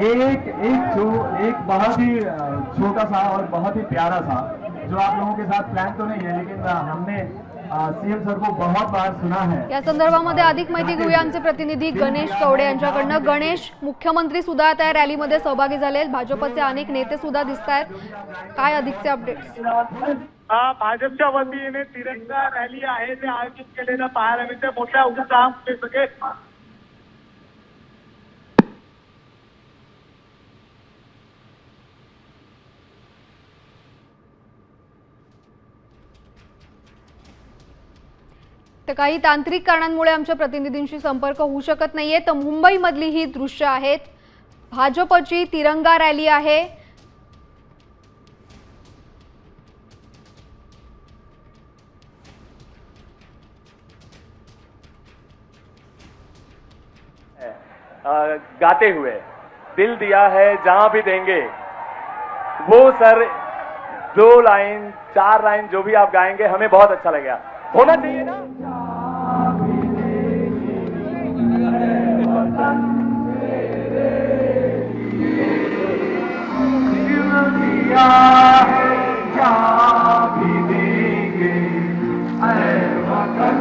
एक बहुत ही छोटा सा और बहुत ही प्यारा सा, जो आप लोगों के साथ प्लान तो नहीं है, लेकिन हमने सीएम सर को बहुत बार सुना है। या संदर्भामध्ये अधिक माहिती घेऊया आमचे प्रतिनिधी गणेश कवडे यांच्याकडनं। गणेश, मुख्यमंत्री सुद्धा आता या रॅलीमध्ये सहभागी झाले, भाजपचे अनेक नेते सुद्धा दिसत आहेत, काय अधिकचे अपडेट्स? भाजपच्या वतीने तिरंगा रॅली आहे ते आयोजित केलेलं पाहायला मिळते मोठ्या उत्साहामध्ये सगळे तर काही तांत्रिक कारणांमुळे आमच्या प्रतिनिधींशी संपर्क होऊ शकत नाहीये। तर मुंबईमधली ही दृश्य आहेत, भाजपची तिरंगा रॅली आहे। गाते हुए दिल दिया है जहां भी देंगे, वो सर 2 लाइन 4 लाइन जो भी आप गाएंगे हमें बहुत अच्छा लगेगा, होना चाहिए ना। भी देंगे, ऐ वतन